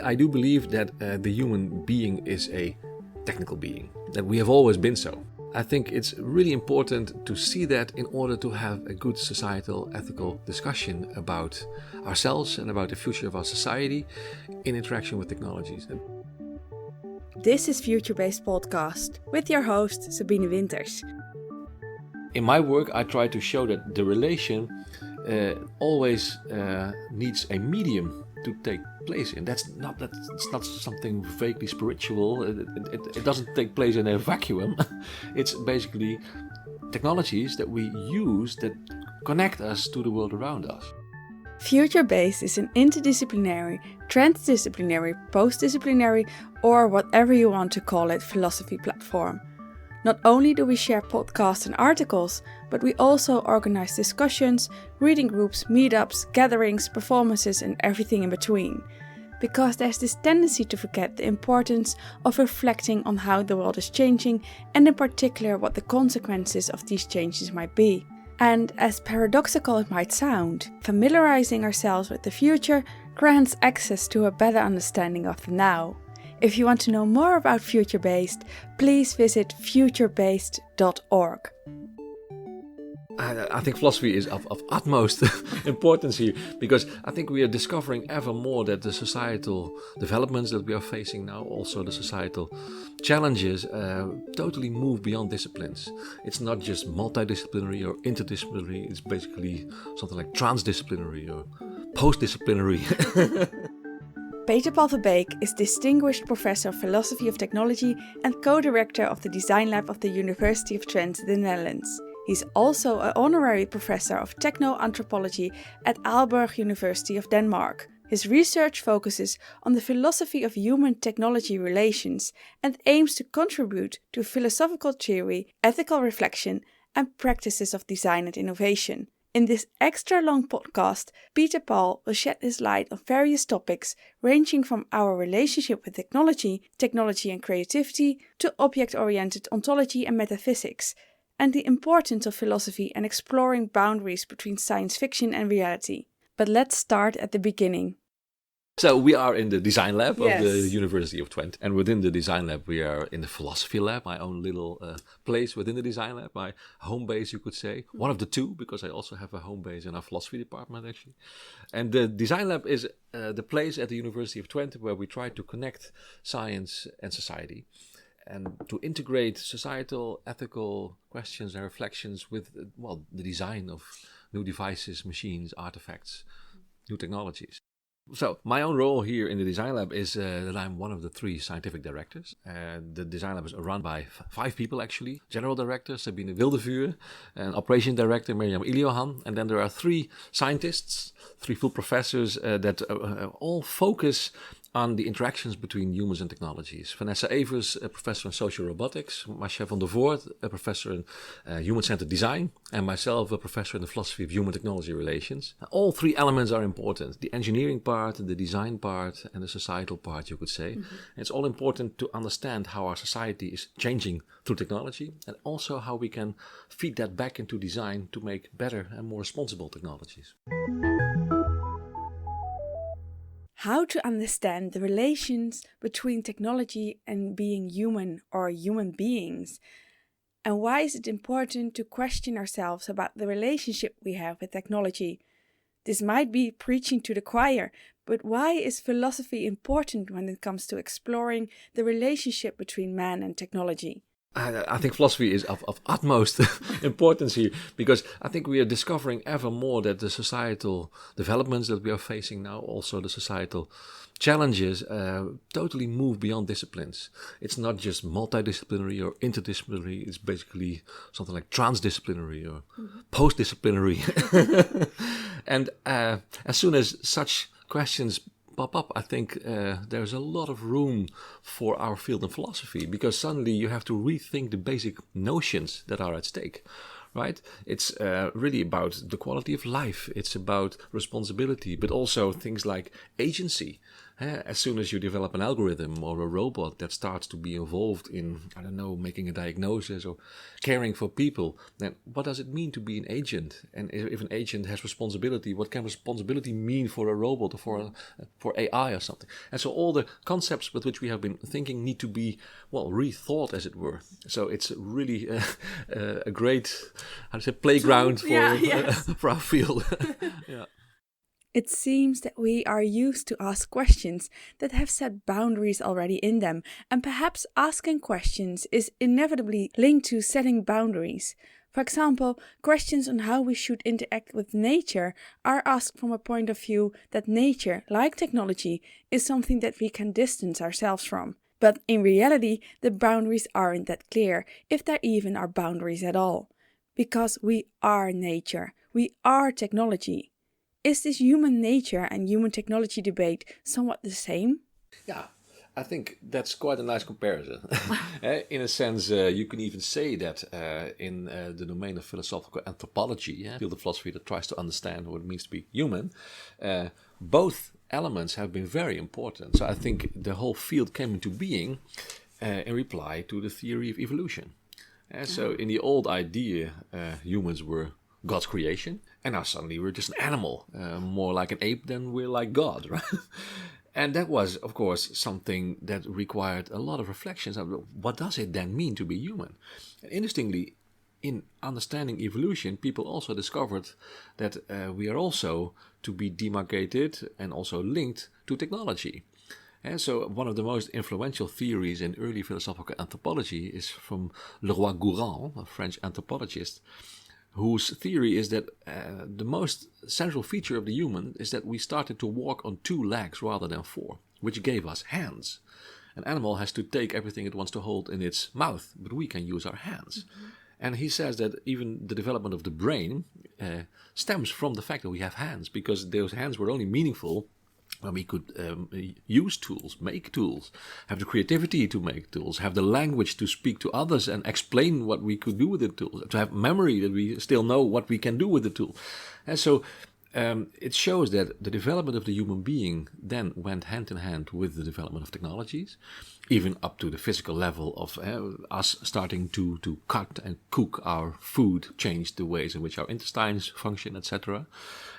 I do believe that the human being is a technical being, that we have always been so. I think it's really important to see that in order to have a good societal, ethical discussion about ourselves and about the future of our society in interaction with technologies. This is Future-Based Podcast with your host Sabine Winters. In my work, I try to show that the relation always needs a medium to take place in. It's not something vaguely spiritual. It doesn't take place in a vacuum. It's basically technologies that we use that connect us to the world around us. Future-Based is an interdisciplinary, transdisciplinary, post-disciplinary, or whatever you want to call it, philosophy platform. Not only do we share podcasts and articles, but we also organize discussions, reading groups, meetups, gatherings, performances and everything in between. Because there's this tendency to forget the importance of reflecting on how the world is changing and in particular what the consequences of these changes might be. And as paradoxical it might sound, familiarizing ourselves with the future grants access to a better understanding of the now. If you want to know more about Future-Based, please visit futurebased.org. I think philosophy is of utmost importance here, because I think we are discovering ever more that the societal developments that we are facing now, also the societal challenges, totally move beyond disciplines. It's not just multidisciplinary or interdisciplinary, it's basically something like transdisciplinary or post-disciplinary. Peter Paul Verbeek is Distinguished Professor of Philosophy of Technology and co-director of the Design Lab of the University of Twente, the Netherlands. He's also an honorary professor of techno-anthropology at Aalborg University of Denmark. His research focuses on the philosophy of human-technology relations and aims to contribute to philosophical theory, ethical reflection, and practices of design and innovation. In this extra long podcast, Peter Paul will shed his light on various topics ranging from our relationship with technology and creativity, to object-oriented ontology and metaphysics, and the importance of philosophy and exploring boundaries between science fiction and reality. But let's start at the beginning. So we are in the design lab Yes. of the University of Twente. And within the design lab, we are in the philosophy lab, my own little place within the design lab, my home base, you could say. One of the two, because I also have a home base in our philosophy department, actually. And the design lab is the place at the University of Twente where we try to connect science and society, and to integrate societal, ethical questions and reflections with, the design of new devices, machines, artifacts, new technologies. So my own role here in the Design Lab is that I'm one of the 3 scientific directors. The Design Lab is run by 5 people, actually. General Director Sabine Wildevuur, and Operation Director Mirjam Iliohan. And then there are 3 scientists, 3 full professors that all focus on the interactions between humans and technologies. Vanessa Evers, a professor in social robotics, Marcia van der Voort, a professor in human-centered design, and myself, a professor in the philosophy of human-technology relations. All 3 elements are important: the engineering part, the design part, and the societal part, you could say. Mm-hmm. It's all important to understand how our society is changing through technology, and also how we can feed that back into design to make better and more responsible technologies. How to understand the relations between technology and being human or human beings? And why is it important to question ourselves about the relationship we have with technology? This might be preaching to the choir, but why is philosophy important when it comes to exploring the relationship between man and technology? I think philosophy is of utmost importance here, because I think we are discovering ever more that the societal developments that we are facing now, also the societal challenges, totally move beyond disciplines. It's not just multidisciplinary or interdisciplinary, it's basically something like transdisciplinary or post-disciplinary. And as soon as such questions pop up, I think there's a lot of room for our field in philosophy, because suddenly you have to rethink the basic notions that are at stake, right? It's really about the quality of life. It's about responsibility, but also things like agency. As soon as you develop an algorithm or a robot that starts to be involved in, I don't know, making a diagnosis or caring for people, then what does it mean to be an agent? And if an agent has responsibility, what can responsibility mean for a robot or for AI or something? And so all the concepts with which we have been thinking need to be, well, rethought, as it were. So it's really a great, how to say, playground for our field. Yeah. It seems that we are used to ask questions that have set boundaries already in them, and perhaps asking questions is inevitably linked to setting boundaries. For example, questions on how we should interact with nature are asked from a point of view that nature, like technology, is something that we can distance ourselves from. But in reality, the boundaries aren't that clear, if there even are boundaries at all. Because we are nature, we are technology. Is this human nature and human technology debate somewhat the same? Yeah, I think that's quite a nice comparison. In a sense, you can even say that in the domain of philosophical anthropology, field of philosophy that tries to understand what it means to be human, both elements have been very important. So I think the whole field came into being in reply to the theory of evolution. So in the old idea, humans were God's creation, and now suddenly we're just an animal, more like an ape than we're like God, right? And that was, of course, something that required a lot of reflections of what does it then mean to be human? And interestingly, in understanding evolution, people also discovered that we are also to be demarcated and also linked to technology. And so one of the most influential theories in early philosophical anthropology is from Leroy-Gourand, a French anthropologist, whose theory is that the most central feature of the human is that we started to walk on 2 legs rather than 4, which gave us hands. An animal has to take everything it wants to hold in its mouth, but we can use our hands. Mm-hmm. And he says that even the development of the brain stems from the fact that we have hands, because those hands were only meaningful when we could use tools, make tools, have the creativity to make tools, have the language to speak to others and explain what we could do with the tool, to have memory that we still know what we can do with the tool. And so it shows that the development of the human being then went hand in hand with the development of technologies, even up to the physical level of us starting to cut and cook our food, changed the ways in which our intestines function, etc.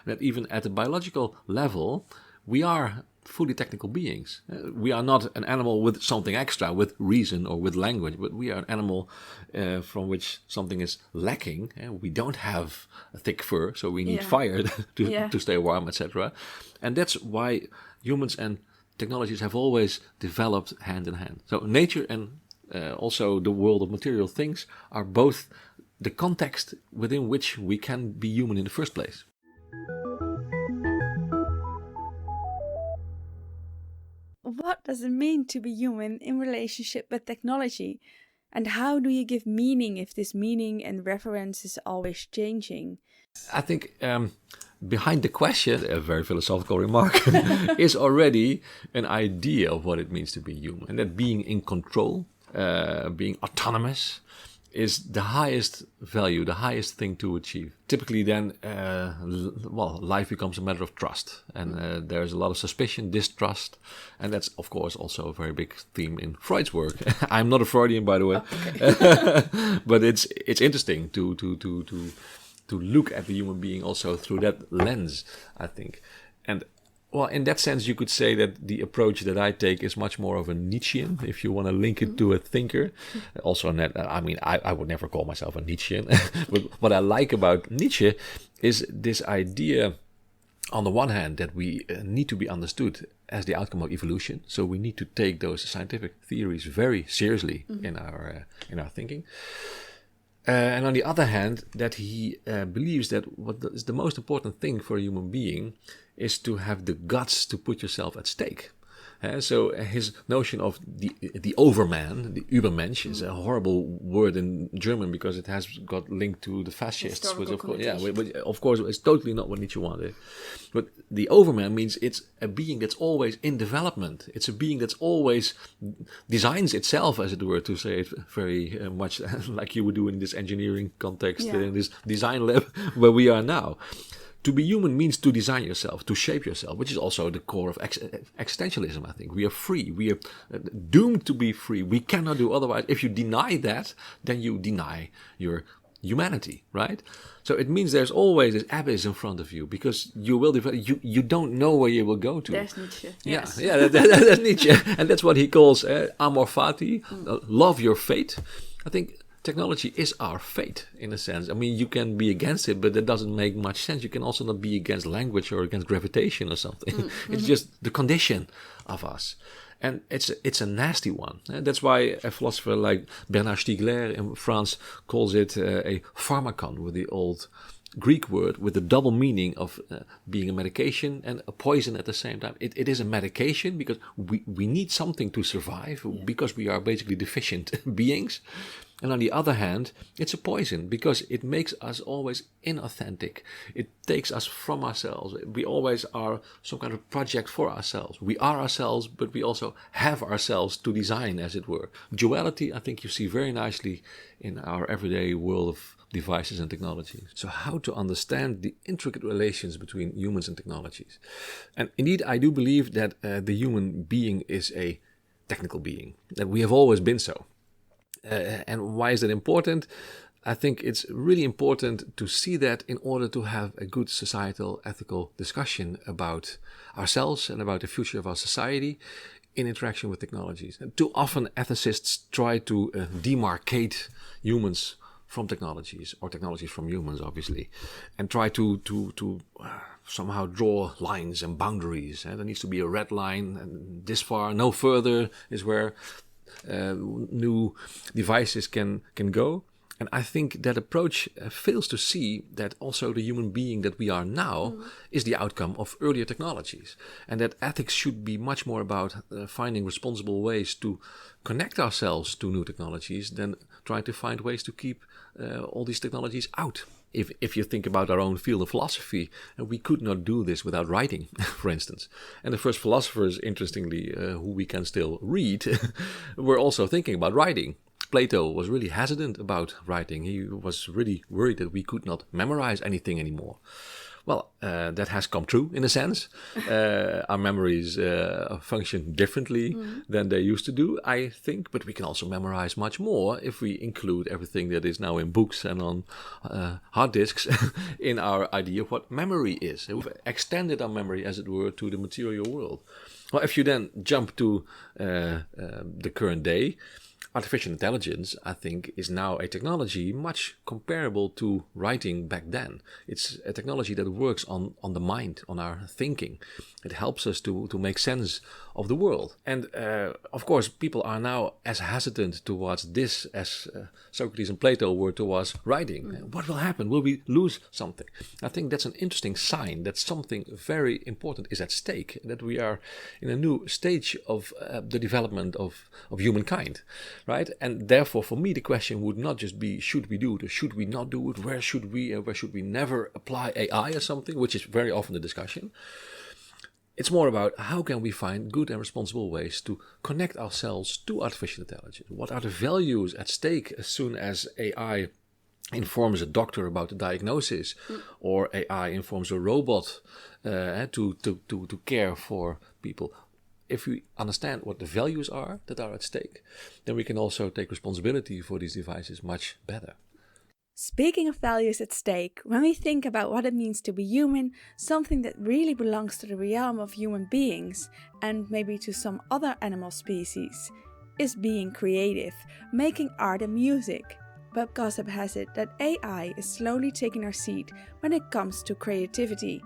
That even at the biological level, we are fully technical beings. We are not an animal with something extra, with reason or with language, but we are an animal from which something is lacking. We don't have a thick fur, so we need fire to stay warm, etc. And that's why humans and technologies have always developed hand in hand. So nature and also the world of material things are both the context within which we can be human in the first place. What does it mean to be human in relationship with technology? And how do you give meaning if this meaning and reference is always changing? I think behind the question, a very philosophical remark, is already an idea of what it means to be human. And that being in control, being autonomous, is the highest value, the highest thing to achieve. Typically then, life becomes a matter of trust. And there's a lot of suspicion, distrust. And that's, of course, also a very big theme in Freud's work. I'm not a Freudian, by the way. Okay. But it's interesting to look at the human being also through that lens, I think. And well, in that sense, you could say that the approach that I take is much more of a Nietzschean, if you want to link it to a thinker. Also, I would never call myself a Nietzschean. But what I like about Nietzsche is this idea, on the one hand, that we need to be understood as the outcome of evolution. So we need to take those scientific theories very seriously in our thinking. And on the other hand, that he believes that what is the most important thing for a human being is to have the guts to put yourself at stake. So his notion of the overman, the Übermensch, is a horrible word in German because it has got linked to the fascists. Which of course, it's totally not what Nietzsche wanted. But the overman means it's a being that's always in development. It's a being that's always designs itself, as it were, to say it very much like you would do in this engineering context, in this design lab where we are now. To be human means to design yourself, to shape yourself, which is also the core of existentialism, I think. We are free. We are doomed to be free. We cannot do otherwise. If you deny that, then you deny your humanity, right? So it means there's always this abyss in front of you, because you will develop, you don't know where you will go to. There's Nietzsche. Yes. Yeah, that's Nietzsche. And that's what he calls amor fati, love your fate. I think technology is our fate, in a sense. I mean, you can be against it, but that doesn't make much sense. You can also not be against language or against gravitation or something. It's just the condition of us. And it's a nasty one. That's why a philosopher like Bernard Stiegler in France calls it a pharmakon, with the old Greek word with the double meaning of being a medication and a poison at the same time. It is a medication because we need something to survive, because we are basically deficient beings. And on the other hand, it's a poison because it makes us always inauthentic. It takes us from ourselves. We always are some kind of project for ourselves. We are ourselves, but we also have ourselves to design, as it were. Duality, I think you see very nicely in our everyday world of devices and technologies. So how to understand the intricate relations between humans and technologies? And indeed, I do believe that the human being is a technical being, that we have always been so. And why is that important? I think it's really important to see that in order to have a good societal ethical discussion about ourselves and about the future of our society in interaction with technologies. And too often ethicists try to demarcate humans from technologies, or technologies from humans, obviously, and try to somehow draw lines and boundaries. There needs to be a red line, and this far, no further is where new devices can go. And I think that approach fails to see that also the human being that we are now is the outcome of earlier technologies, and that ethics should be much more about finding responsible ways to connect ourselves to new technologies than trying to find ways to keep all these technologies out. If you think about our own field of philosophy, we could not do this without writing, for instance. And the first philosophers, interestingly, who we can still read, were also thinking about writing. Plato was really hesitant about writing. He was really worried that we could not memorize anything anymore. Well, that has come true in a sense. Our memories function differently than they used to do, I think. But we can also memorize much more if we include everything that is now in books and on hard disks in our idea of what memory is. We've extended our memory, as it were, to the material world. Well, if you then jump to the current day, artificial intelligence, I think, is now a technology much comparable to writing back then. It's a technology that works on the mind, on our thinking. It helps us to make sense of the world. And of course, people are now as hesitant towards this as Socrates and Plato were towards writing. What will happen? Will we lose something? I think that's an interesting sign that something very important is at stake, that we are in a new stage of the development of humankind. Right? And therefore, for me, the question would not just be, should we do it or should we not do it? Where should we never apply AI or something, which is very often the discussion. It's more about how can we find good and responsible ways to connect ourselves to artificial intelligence? What are the values at stake as soon as AI informs a doctor about the diagnosis, or AI informs a robot to care for people? If we understand what the values are that are at stake, then we can also take responsibility for these devices much better. Speaking of values at stake, when we think about what it means to be human, something that really belongs to the realm of human beings, and maybe to some other animal species, is being creative, making art and music. But gossip has it that AI is slowly taking our seat when it comes to creativity.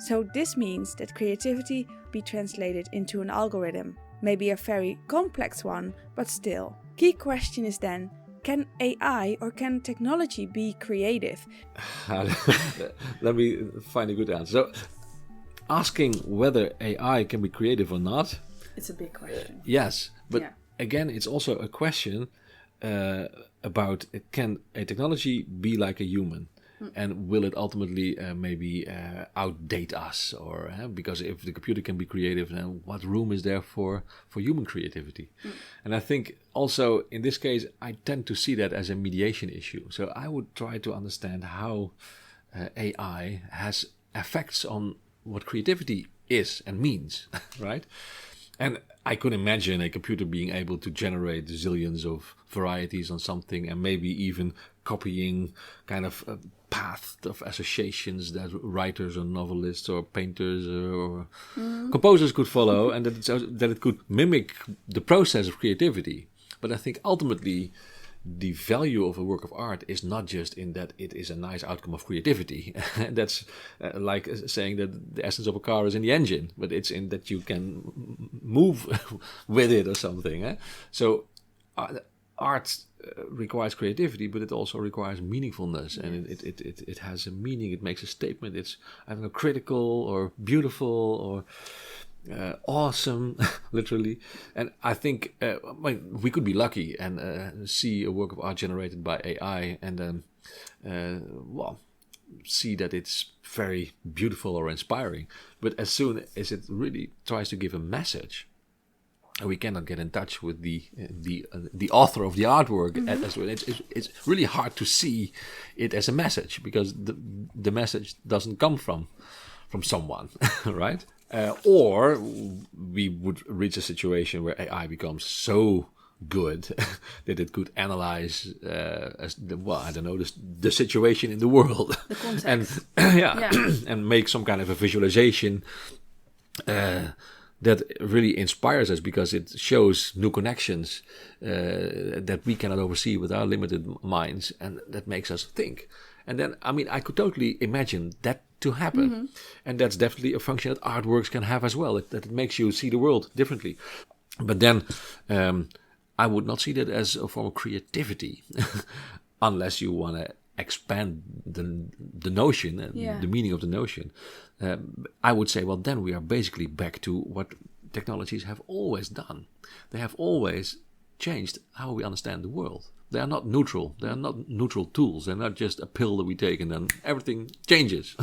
So this means that creativity be translated into an algorithm, maybe a very complex one, but still. Key question is then, can AI or can technology be creative? Let me find a good answer. So, asking whether AI can be creative or not. It's a big question. Yes, but again, it's also a question about, can a technology be like a human? And will it ultimately maybe outdate us? Or because if the computer can be creative, then what room is there for human creativity? And I think also in this case, I tend to see that as a mediation issue. So I would try to understand how AI has effects on what creativity is and means, right? And I could imagine a computer being able to generate zillions of varieties on something, and maybe even copying kind of a path of associations that writers or novelists or painters or composers could follow, and that it could mimic the process of creativity. But I think ultimately the value of a work of art is not just in that it is a nice outcome of creativity. That's like saying that the essence of a car is in the engine, but it's in that you can move with it or something. So art requires creativity, but it also requires meaningfulness, and it has a meaning. It makes a statement. It's, I don't know, critical or beautiful or awesome, literally. And I think we could be lucky and see a work of art generated by AI and then see that it's very beautiful or inspiring. But as soon as it really tries to give a message, we cannot get in touch with the author of the artwork. It's really hard to see it as a message, because the message doesn't come from someone, right? Or we would reach a situation where AI becomes so good that it could analyze the situation in the world, the context. and and make some kind of a visualization that really inspires us, because it shows new connections that we cannot oversee with our limited minds, and that makes us think. And then, I mean, I could totally imagine that to happen. And that's definitely a function that artworks can have as well, that it makes you see the world differently. But then I would not see that as a form of creativity, unless you want to expand the notion and the meaning of the notion. I would say, well, then we are basically back to what technologies have always done. They have always changed how we understand the world. They are not neutral. They are not neutral tools. They're not just a pill that we take and then everything changes.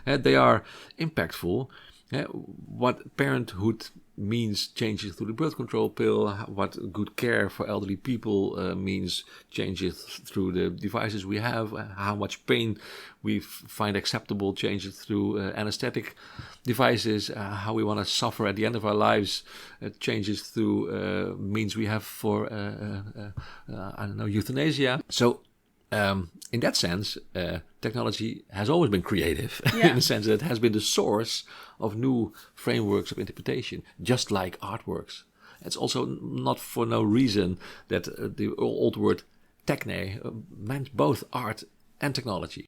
They are impactful. What parenthood means changes through the birth control pill. What good care for elderly people means changes through the devices we have. How much pain we find acceptable changes through anesthetic devices. How we want to suffer at the end of our lives changes through means we have for euthanasia. So in that sense, technology has always been creative, in the sense that it has been the source of new frameworks of interpretation, just like artworks. It's also not for no reason that the old word techne meant both art and technology.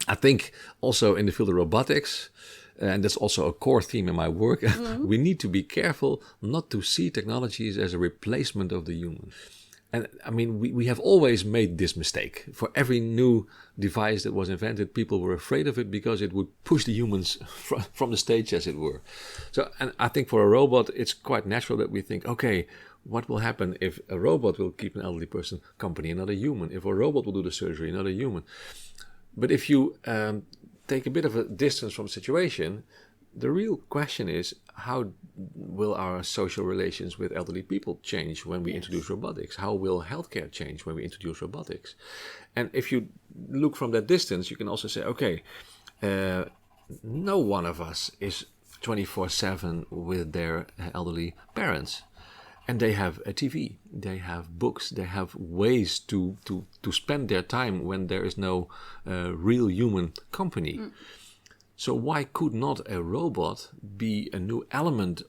I think also in the field of robotics, and that's also a core theme in my work, we need to be careful not to see technologies as a replacement of the human. And I mean, we have always made this mistake. For every new device that was invented, people were afraid of it because it would push the humans from the stage, as it were. So, and I think for a robot, it's quite natural that we think, okay, what will happen if a robot will keep an elderly person company, not a human? If a robot will do the surgery, not a human? But if you take a bit of a distance from the situation, the real question is, how will our social relations with elderly people change when we introduce robotics? How will healthcare change when we introduce robotics? And if you look from that distance, you can also say, okay, no one of us is 24/7 with their elderly parents. And they have a TV, they have books, they have ways to spend their time when there is no real human company. So why could not a robot be a new element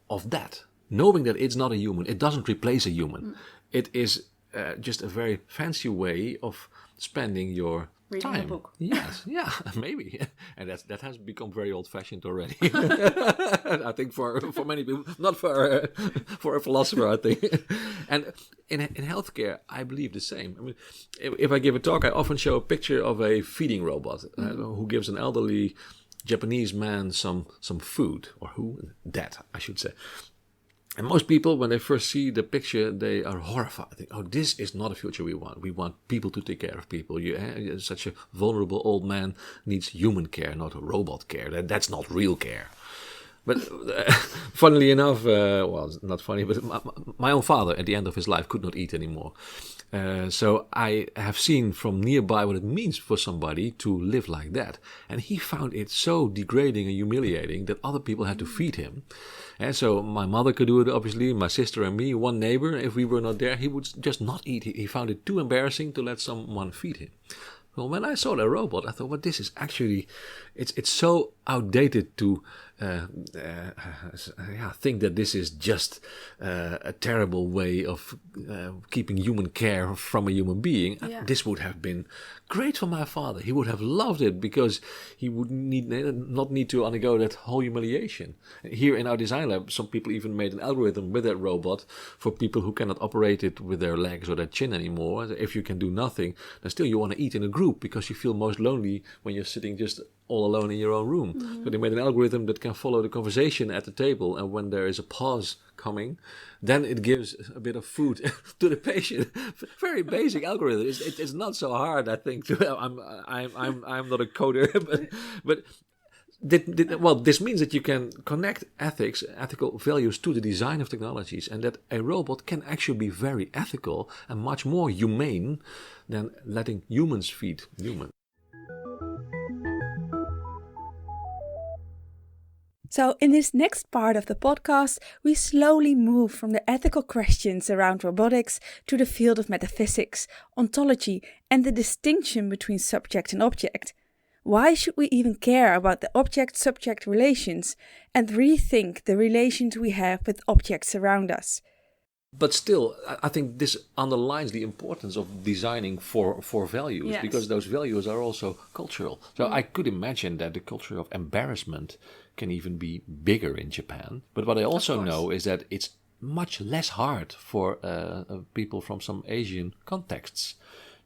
of that? Knowing that it's not a human, it doesn't replace a human. It is just a very fancy way of spending your reading time. a book. Yes, yeah, maybe. And that has become very old-fashioned already. I think for many people, not for a philosopher, I think. And in healthcare, I believe the same. I mean, if I give a talk, I often show a picture of a feeding robot who gives an elderly Japanese man some food, or that, I should say. And most people, when they first see the picture, they are horrified. They think, oh, this is not a future we want. We want people to take care of people. Such a vulnerable old man needs human care, not robot care. That's not real care. But funnily enough, well, it's not funny, but my own father at the end of his life could not eat anymore. So I have seen from nearby what it means for somebody to live like that. And he found it so degrading and humiliating that other people had to feed him. And so my mother could do it, obviously, my sister and me, one neighbor. If we were not there, he would just not eat. He found it too embarrassing to let someone feed him. Well, when I saw the robot, I thought, well, this is actually, it's so outdated to think that this is just a terrible way of keeping human care from a human being. Yeah. This would have been great for my father. He would have loved it because he would not need to undergo that whole humiliation. Here in our design lab, some people even made an algorithm with that robot for people who cannot operate it with their legs or their chin anymore. If you can do nothing, then still you want to eat in a group because you feel most lonely when you're sitting just all alone in your own room. Mm-hmm. So they made an algorithm that can follow the conversation at the table, and when there is a pause coming, then it gives a bit of food to the patient. Very basic algorithm. It's not so hard, I think. I'm not a coder, but this means that you can connect ethical values to the design of technologies, and that a robot can actually be very ethical and much more humane than letting humans feed humans. So in this next part of the podcast, we slowly move from the ethical questions around robotics to the field of metaphysics, ontology, and the distinction between subject and object. Why should we even care about the object-subject relations and rethink the relations we have with objects around us? But still, I think this underlines the importance of designing for values, yes, because those values are also cultural. So I could imagine that the culture of embarrassment can even be bigger in Japan. But what I also know is that it's much less hard for people from some Asian contexts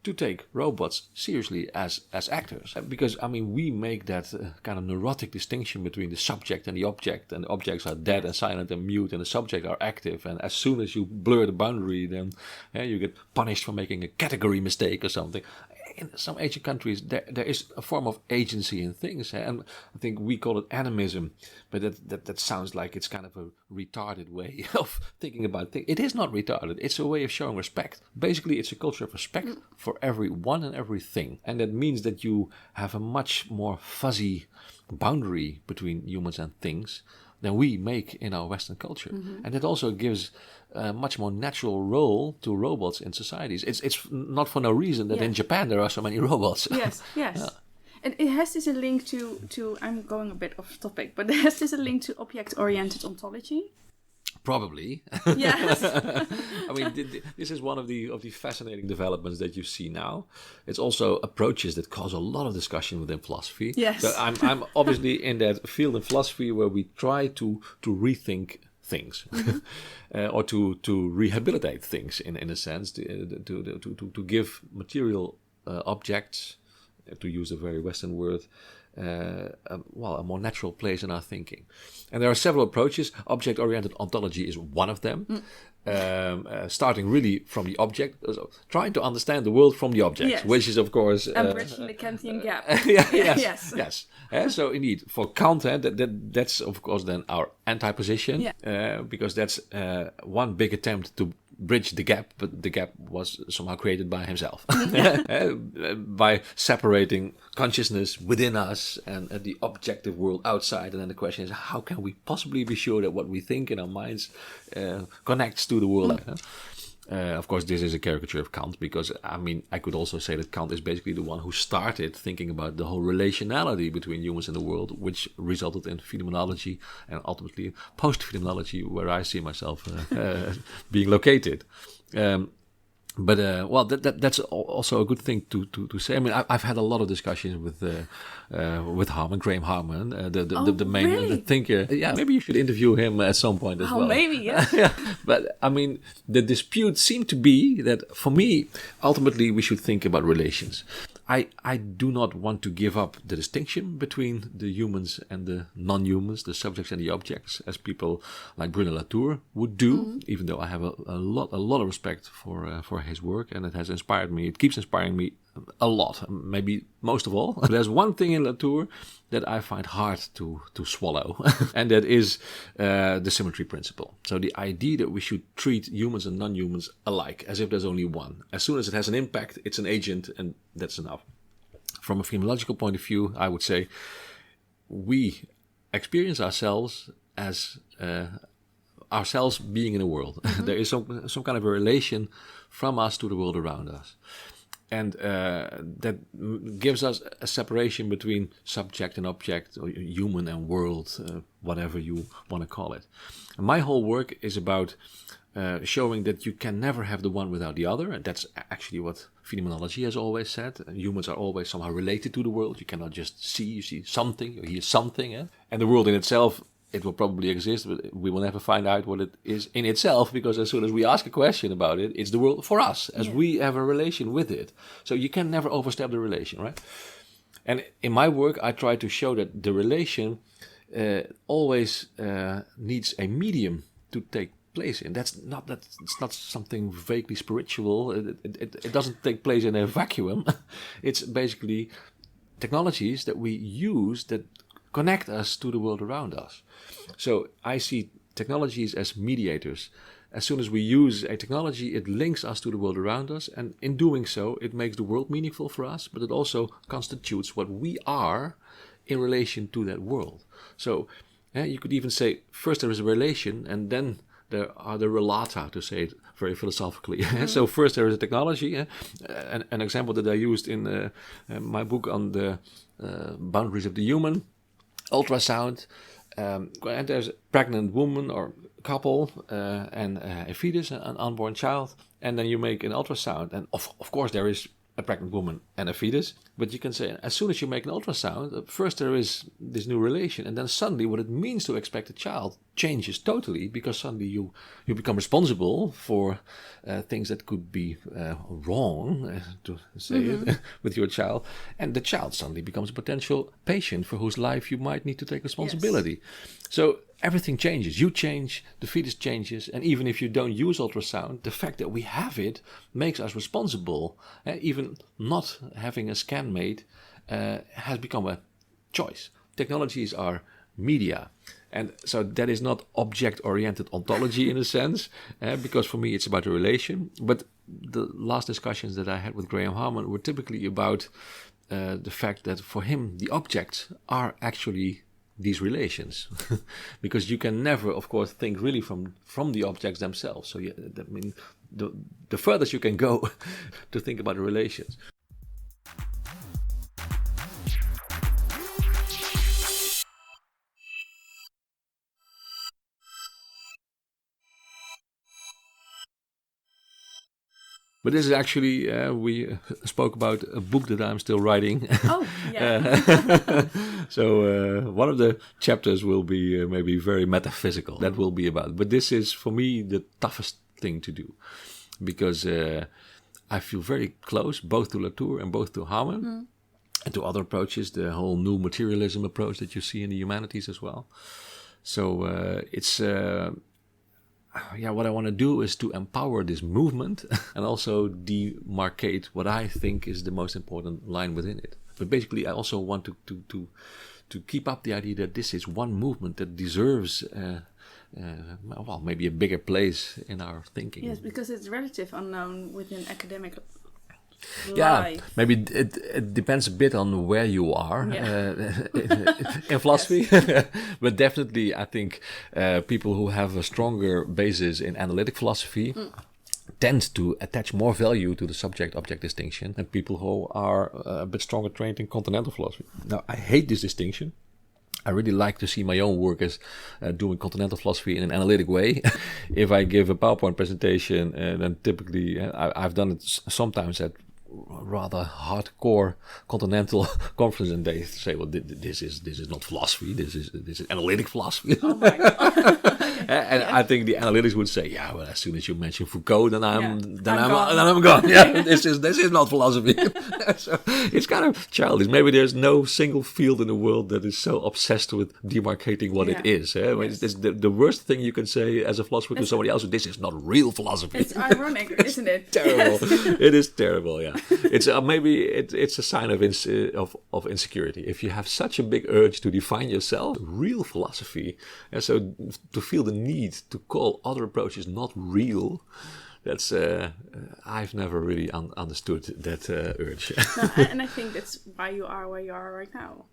to take robots seriously as actors. Because, I mean, we make that kind of neurotic distinction between the subject and the objects are dead and silent and mute, and the subject are active. And as soon as you blur the boundary, then you get punished for making a category mistake or something. In some Asian countries, there is a form of agency in things, and I think we call it animism, but that sounds like it's kind of a retarded way of thinking about things. It is not retarded. It's a way of showing respect. Basically, it's a culture of respect for everyone and everything, and that means that you have a much more fuzzy boundary between humans and things than we make in our Western culture. Mm-hmm. And it also gives a much more natural role to robots in societies. It's not for no reason that in Japan there are so many robots. Yes. Yeah. And it has this a link to I'm going a bit off topic, but has this a link to object-oriented ontology? Probably. Yes. I mean, this is one of the fascinating developments that you see now. It's also approaches that cause a lot of discussion within philosophy. Yes. So I'm obviously in that field in philosophy where we try to rethink things, or to rehabilitate things in a sense, to give material objects, to use a very Western word, a more natural place in our thinking. And there are several approaches. Object-oriented ontology is one of them. Starting really from the object, so trying to understand the world from the object, which is of course bridging the Kantian gap. Yes. So indeed, for Kant, that's of course then our anti-position, because that's one big attempt to bridge the gap, but the gap was somehow created by himself by separating consciousness within us and the objective world outside. And then the question is, how can we possibly be sure that what we think in our minds connects to the world? Of course, this is a caricature of Kant, because I mean, I could also say that Kant is basically the one who started thinking about the whole relationality between humans and the world, which resulted in phenomenology and ultimately post-phenomenology, where I see myself being located. But that's also a good thing to say. I mean, I've had a lot of discussions with Harman, Graham Harman, the main thinker. Yeah, maybe you should interview him at some point as well. Maybe, yes. Yeah. But I mean, the dispute seemed to be that, for me, ultimately we should think about relations. I do not want to give up the distinction between the humans and the non-humans, the subjects and the objects, as people like Bruno Latour would do, even though I have a lot of respect for his work, and it has inspired me. It keeps inspiring me a lot, maybe most of all. There's one thing in Latour that I find hard to swallow, and that is the symmetry principle. So the idea that we should treat humans and non-humans alike, as if there's only one. As soon as it has an impact, it's an agent, and that's enough. From a phenomenological point of view, I would say we experience ourselves as ourselves being in a world. Mm-hmm. There is some kind of a relation from us to the world around us. And that gives us a separation between subject and object, or human and world, whatever you want to call it. And my whole work is about showing that you can never have the one without the other. And that's actually what phenomenology has always said. Humans are always somehow related to the world. You cannot just see something, or hear something. And the world in itself, it will probably exist, but we will never find out what it is in itself, because as soon as we ask a question about it, it's the world for us, as we have a relation with it. So you can never overstep the relation, right? And in my work, I try to show that the relation always needs a medium to take place in. It's not something vaguely spiritual. It doesn't take place in a vacuum. It's basically technologies that we use that connect us to the world around us. So I see technologies as mediators. As soon as we use a technology, it links us to the world around us, and in doing so, it makes the world meaningful for us, but it also constitutes what we are in relation to that world. So you could even say, first there is a relation, and then there are the relata, to say it very philosophically. Mm-hmm. So first there is a technology. An example that I used in my book on the boundaries of the human, ultrasound, and there's a pregnant woman or couple and a fetus, an unborn child, and then you make an ultrasound, and of course there is a pregnant woman and a fetus, but you can say as soon as you make an ultrasound, first there is this new relation, and then suddenly what it means to expect a child changes totally, because suddenly you become responsible for things that could be wrong, to say it, with your child, and the child suddenly becomes a potential patient for whose life you might need to take responsibility. Yes. So everything changes. You change, the fetus changes, and even if you don't use ultrasound, the fact that we have it makes us responsible. Even not having a scan made has become a choice. Technologies are media. And so that is not object-oriented ontology in a sense, because for me it's about a relation. But the last discussions that I had with Graham Harman were typically about the fact that for him the objects are actually these relations, because you can never, of course, think really from the objects themselves. So I mean, the furthest you can go to think about the relations. But this is actually, we spoke about a book that I'm still writing. Oh, yeah. So one of the chapters will be maybe very metaphysical. That will be about. But this is, for me, the toughest thing to do. Because I feel very close, both to Latour and both to Harman. And to other approaches, the whole new materialism approach that you see in the humanities as well. So it's... what I want to do is to empower this movement and also demarcate what I think is the most important line within it. But basically, I also want to keep up the idea that this is one movement that deserves, maybe a bigger place in our thinking. Yes, because it's relative unknown within academic life. Yeah, maybe it depends a bit on where you are in philosophy. But definitely I think people who have a stronger basis in analytic philosophy tend to attach more value to the subject-object distinction than people who are a bit stronger trained in continental philosophy. Now, I hate this distinction. I really like to see my own work as doing continental philosophy in an analytic way. If I give a PowerPoint presentation, then typically I've done it sometimes at rather hardcore continental conference, and they say, "Well, this is not philosophy. This is analytic philosophy." Oh my God. And I think the analytics would say, "Yeah, well, as soon as you mention Foucault, then I'm gone. Yeah, this is not philosophy." So it's kind of childish. Maybe there's no single field in the world that is so obsessed with demarcating what it is. Yes. It's the worst thing you can say as a philosopher to somebody else. This is not real philosophy. It's ironic, isn't it? Terrible. Yes. It is terrible. Yeah. It's maybe it's a sign of insecurity. If you have such a big urge to define yourself, real philosophy, and so to feel the need to call other approaches not real, that's I've never really understood that urge. No, and I think that's why you are where you are right now.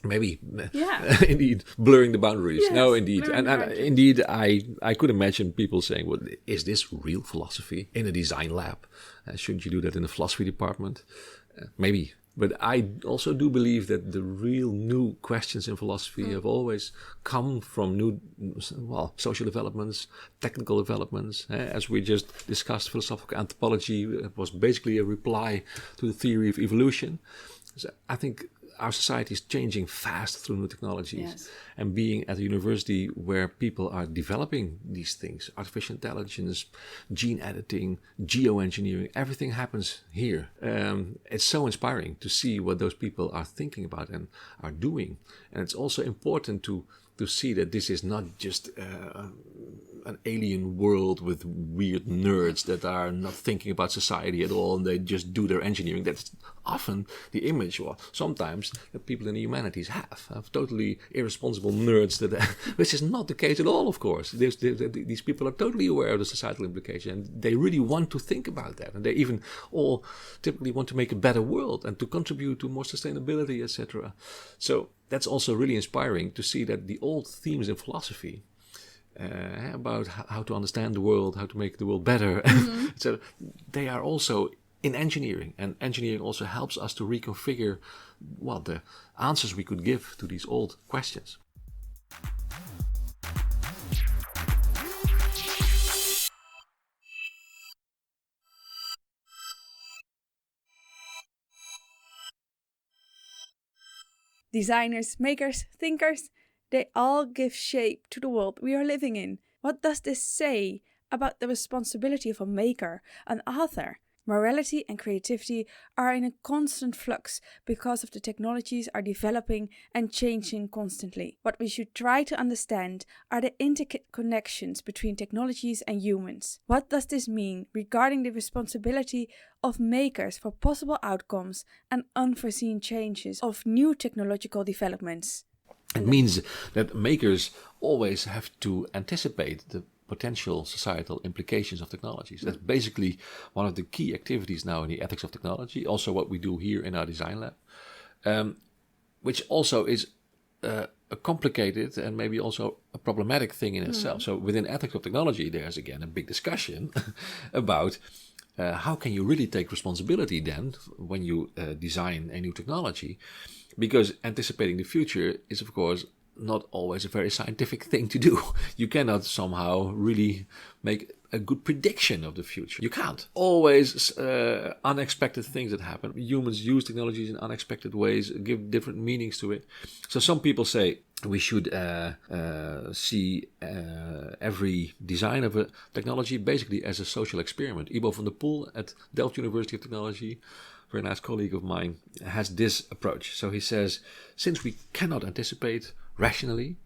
Maybe, yeah, indeed, blurring the boundaries. Yes, no, indeed, and boundaries. indeed, I could imagine people saying, "Well, is this real philosophy in a design lab? Shouldn't you do that in the philosophy department?" Maybe, but I also do believe that the real new questions in philosophy have always come from new, social developments, technical developments. As we just discussed, philosophical anthropology was basically a reply to the theory of evolution. So I think our society is changing fast through new technologies. Yes. And being at a university where people are developing these things, artificial intelligence, gene editing, geoengineering, everything happens here. It's so inspiring to see what those people are thinking about and are doing. And it's also important to see that this is not just an alien world with weird nerds that are not thinking about society at all and they just do their engineering. That's often the image, or sometimes, that people in the humanities have totally irresponsible nerds, which is not the case at all, of course. These people are totally aware of the societal implication, and they really want to think about that, and they even all typically want to make a better world and to contribute to more sustainability, etc. So that's also really inspiring to see that the old themes in philosophy about how to understand the world, how to make the world better, so they are also in engineering, and engineering also helps us to reconfigure the answers we could give to these old questions. Designers, makers, thinkers, they all give shape to the world we are living in. What does this say about the responsibility of a maker, an author? Morality and creativity are in a constant flux because of the technologies are developing and changing constantly. What we should try to understand are the intricate connections between technologies and humans. What does this mean regarding the responsibility of makers for possible outcomes and unforeseen changes of new technological developments? It means that makers always have to anticipate the potential societal implications of technologies. That's basically one of the key activities now in the ethics of technology, also what we do here in our design lab, which also is a complicated and maybe also a problematic thing in itself. So within ethics of technology, there's again a big discussion about how can you really take responsibility then when you design a new technology, because anticipating the future is of course not always a very scientific thing to do. You cannot somehow really make a good prediction of the future. You can't. Always unexpected things that happen. Humans use technologies in unexpected ways, give different meanings to it. So some people say we should see every design of a technology basically as a social experiment. Ibo van der Poel at Delft University of Technology, very nice colleague of mine, has this approach. So he says, since we cannot anticipate rationally,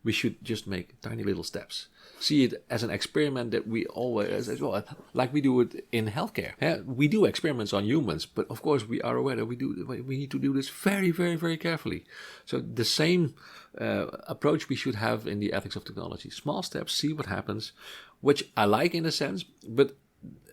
we should just make tiny little steps. See it as an experiment that we always, as well, like we do it in healthcare. We do experiments on humans, but of course we are aware that we need to do this very, very, very carefully. So the same approach we should have in the ethics of technology. Small steps, see what happens, which I like in a sense, but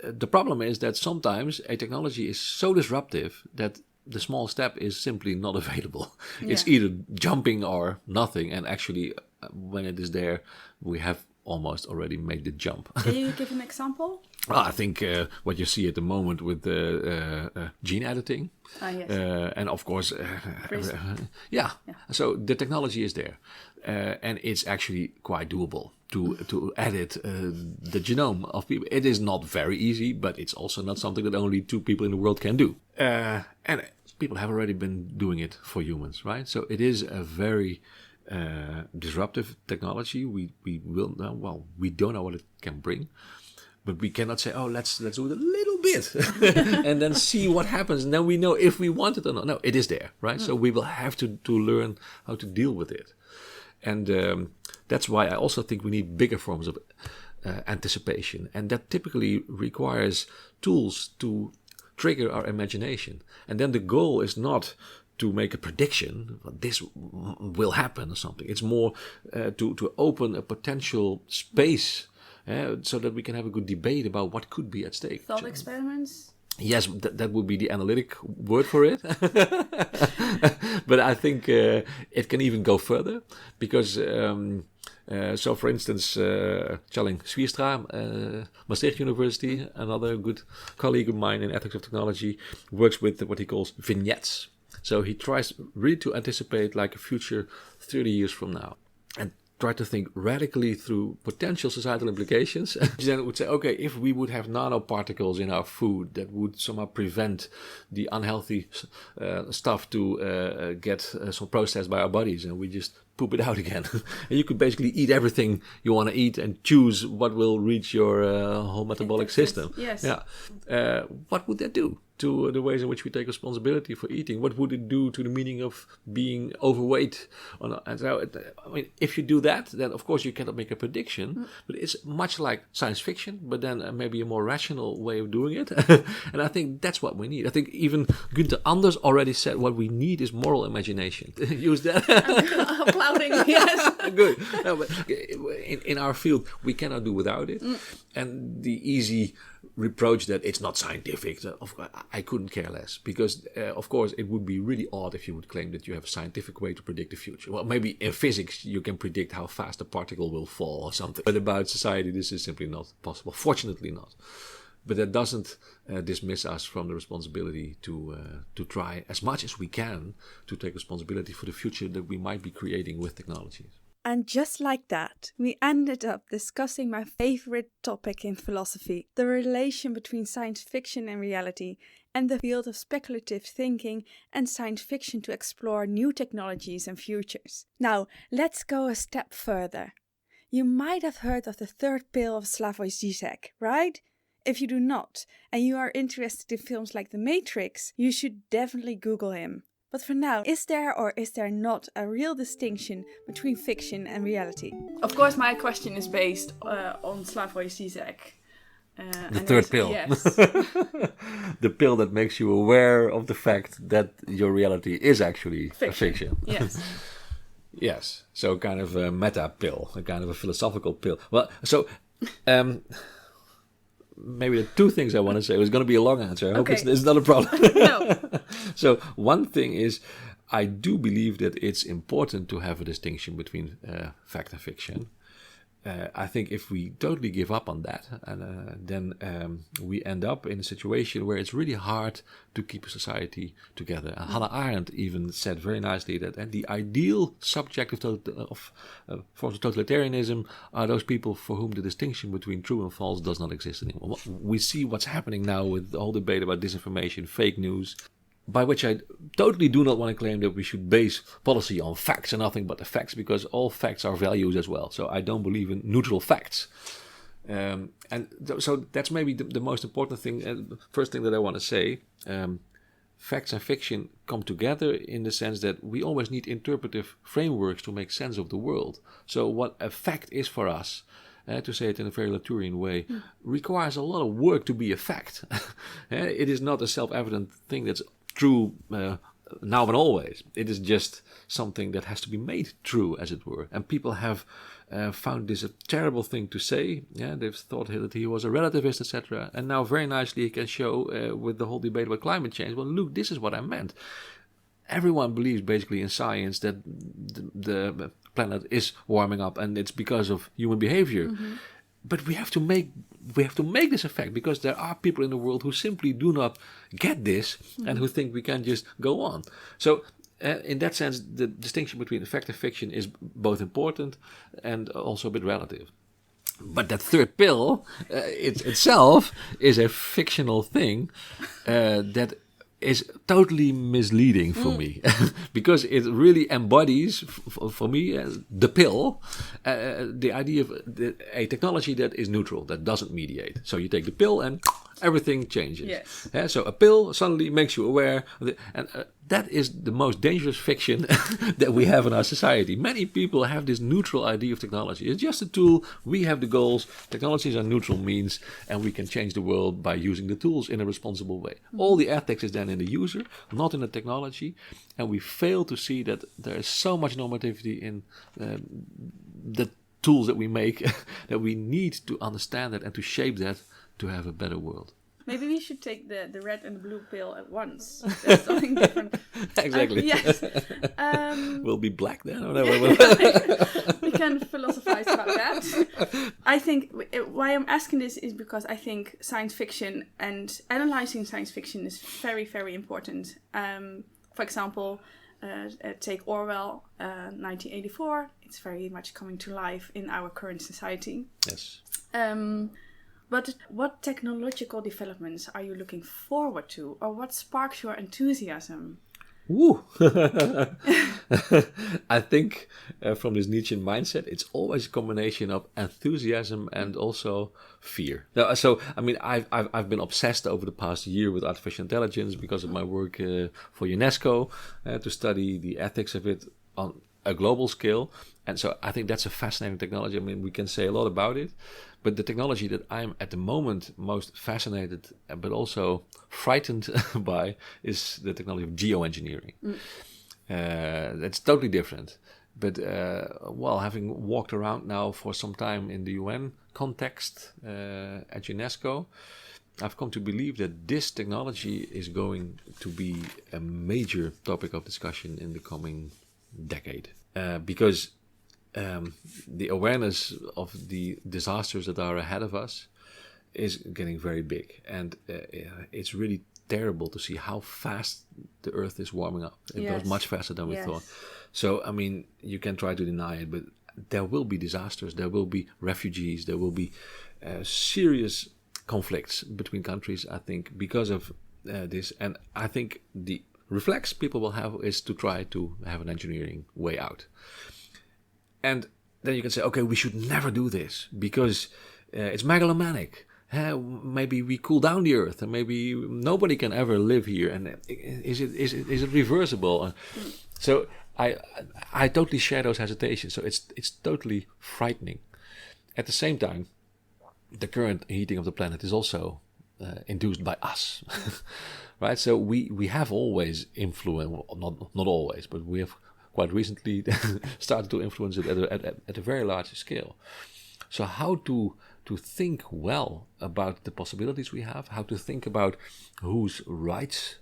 the problem is that sometimes a technology is so disruptive that the small step is simply not available. Yeah. It's either jumping or nothing, and actually when it is there, we have almost already made the jump. Can you give an example? Well, I think what you see at the moment with gene editing, Yes. and of course, yeah. So the technology is there, and it's actually quite doable to edit the genome of people. It is not very easy, but it's also not something that only 2 people in the world can do. And people have already been doing it for humans, right? So it is a very disruptive technology. We will know. Well, we don't know what it can bring, but we cannot say, "Oh, let's do it a little bit," and then see what happens. And then we know if we want it or not. No, it is there, right? So we will have to learn how to deal with it, and that's why I also think we need bigger forms of anticipation, and that typically requires tools to trigger our imagination. And then the goal is not to make a prediction, this will happen or something. It's more to open a potential space so that we can have a good debate about what could be at stake. Thought experiments? Yes, that would be the analytic word for it. But I think it can even go further because... so, for instance, Challing Swierstra, Maastricht University, another good colleague of mine in ethics of technology, works with what he calls vignettes. So he tries really to anticipate like a future 30 years from now and try to think radically through potential societal implications. Then it would say, okay, if we would have nanoparticles in our food that would somehow prevent the unhealthy stuff to get some processed by our bodies and we just poop it out again. And you could basically eat everything you want to eat and choose what will reach your whole metabolic system. Yes. Yeah. What would that do to the ways in which we take responsibility for eating? What would it do to the meaning of being overweight? And so, I mean, if you do that, then of course you cannot make a prediction, but it's much like science fiction, but then maybe a more rational way of doing it. And I think that's what we need. I think even Günther Anders already said what we need is moral imagination. Use that. Applauding, yes. Good. No, but in our field, we cannot do without it. And the easy reproach that it's not scientific, I couldn't care less. Because, of course, it would be really odd if you would claim that you have a scientific way to predict the future. Well, maybe in physics, you can predict how fast a particle will fall or something. But about society, this is simply not possible. Fortunately not. But that doesn't dismiss us from the responsibility to try as much as we can to take responsibility for the future that we might be creating with technologies. And just like that, we ended up discussing my favorite topic in philosophy, the relation between science fiction and reality, and the field of speculative thinking and science fiction to explore new technologies and futures. Now, let's go a step further. You might have heard of the third pill of Slavoj Žižek, right? If you do not, and you are interested in films like The Matrix, you should definitely Google him. But for now, is there or is there not a real distinction between fiction and reality? Of course, my question is based on Slavoj Žižek. The third pill. Yes. The pill that makes you aware of the fact that your reality is actually a fiction. Yes. Yes. So kind of a meta pill, a kind of a philosophical pill. Well, so... maybe the two things I want to say. It was going to be a long answer. I hope it's not a problem. No. So one thing is, I do believe that it's important to have a distinction between fact and fiction. I think if we totally give up on that, then we end up in a situation where it's really hard to keep a society together. And Hannah Arendt even said very nicely that the ideal subject of forms of totalitarianism are those people for whom the distinction between true and false does not exist anymore. We see what's happening now with the whole debate about disinformation, fake news, by which I totally do not want to claim that we should base policy on facts and nothing but the facts, because all facts are values as well. So I don't believe in neutral facts. So that's maybe the most important thing. First thing that I want to say, facts and fiction come together in the sense that we always need interpretive frameworks to make sense of the world. So what a fact is for us, to say it in a very Latourian way, requires a lot of work to be a fact. It is not a self-evident thing that's true now and always. It is just something that has to be made true, as it were. And people have found this a terrible thing to say. Yeah, they've thought that he was a relativist, etc. And now very nicely he can show with the whole debate about climate change, well, look, this is what I meant. Everyone believes basically in science that the planet is warming up and it's because of human behavior. Mm-hmm. But we have to make this a fact, because there are people in the world who simply do not get this and who think we can just go on. So in that sense, the distinction between fact and fiction is both important and also a bit relative. But that third pill itself is a fictional thing that is totally misleading for me, because it really embodies for me the pill, the idea of a technology that is neutral, that doesn't mediate. So you take the pill and everything changes. Yes. So a pill suddenly makes you aware, and that is the most dangerous fiction that we have in our society. Many people have this neutral idea of technology. It's just a tool. We have the goals. Technology is a neutral means, and we can change the world by using the tools in a responsible way. All the ethics is then in the user, not in the technology. And we fail to see that there is so much normativity in the tools that we make that we need to understand that and to shape that to have a better world. Maybe we should take the red and the blue pill at once. That's something different. Exactly. Yes. We'll be black then. Or We can philosophize about that. I think why I'm asking this is because I think science fiction and analyzing science fiction is very, very important. For example, take Orwell, 1984. It's very much coming to life in our current society. Yes. But what technological developments are you looking forward to, or what sparks your enthusiasm? Woo! I think from this Nietzschean mindset, it's always a combination of enthusiasm and also fear. Now, so, I mean, I've been obsessed over the past year with artificial intelligence because of my work for UNESCO to study the ethics of it on a global scale. And so I think that's a fascinating technology. I mean, we can say a lot about it. But the technology that I'm at the moment most fascinated but also frightened by is the technology of geoengineering. It's totally different. But having walked around now for some time in the UN context at UNESCO, I've come to believe that this technology is going to be a major topic of discussion in the coming decade. Because the awareness of the disasters that are ahead of us is getting very big, and it's really terrible to see how fast the Earth is warming up. It goes much faster than we thought. So, I mean, you can try to deny it, but there will be disasters, there will be refugees, there will be serious conflicts between countries, I think, because of this. And I think the reflex people will have is to try to have an engineering way out. And then you can say, okay, we should never do this because it's megalomaniac. Maybe we cool down the Earth, and maybe nobody can ever live here. And is it reversible? So I totally share those hesitations. So it's totally frightening. At the same time, the current heating of the planet is also induced by us, right? So we have always influenced, not always, but we have quite recently started to influence it at a very large scale. So how to think well about the possibilities we have, how to think about whose rights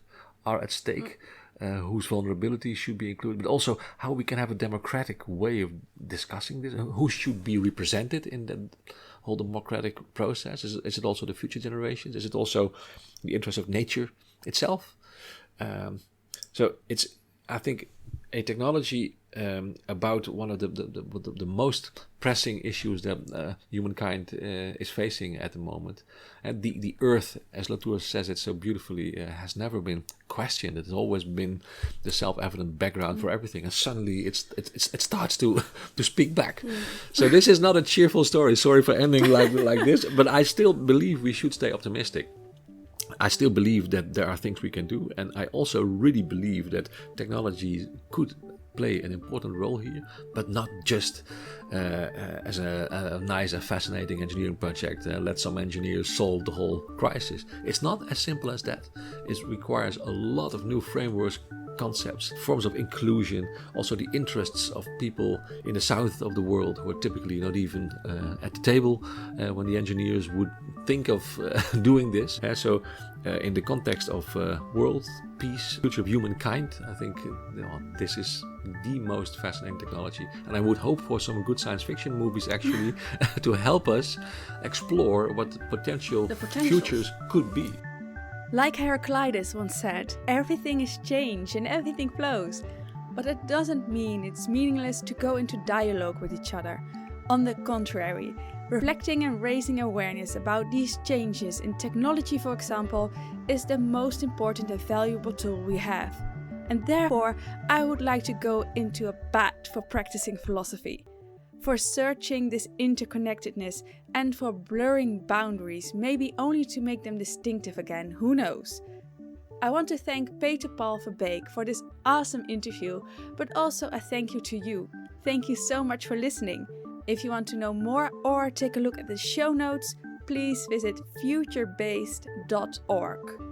are at stake, whose vulnerabilities should be included, but also how we can have a democratic way of discussing this, who should be represented in that whole democratic process. Is it also the future generations? Is it also the interest of nature itself? So it's, I think, a technology about one of the most pressing issues that humankind is facing at the moment. And the Earth, as Latour says it so beautifully, has never been questioned. It has always been the self-evident background for everything, and suddenly it starts to speak back. So this is not a cheerful story. Sorry for ending like this, but I still believe we should stay optimistic. I still believe that there are things we can do, and I also really believe that technology could play an important role here, but not just as a nice and fascinating engineering project. Let some engineers solve the whole crisis. It's not as simple as that. It requires a lot of new frameworks, concepts, forms of inclusion, also the interests of people in the south of the world who are typically not even at the table when the engineers would think of doing this. So in the context of world peace, future of humankind, I think this is the most fascinating technology, and I would hope for some good science fiction movies actually to help us explore what the potential futures could be. Like Heraclitus once said, everything is change and everything flows. But it doesn't mean it's meaningless to go into dialogue with each other. On the contrary, reflecting and raising awareness about these changes in technology, for example, is the most important and valuable tool we have. And therefore, I would like to go into a bat for practicing philosophy, for searching this interconnectedness, and for blurring boundaries, maybe only to make them distinctive again, who knows. I want to thank Peter Paul Verbeek for this awesome interview, but also a thank you to you. Thank you so much for listening. If you want to know more or take a look at the show notes, please visit futurebased.org.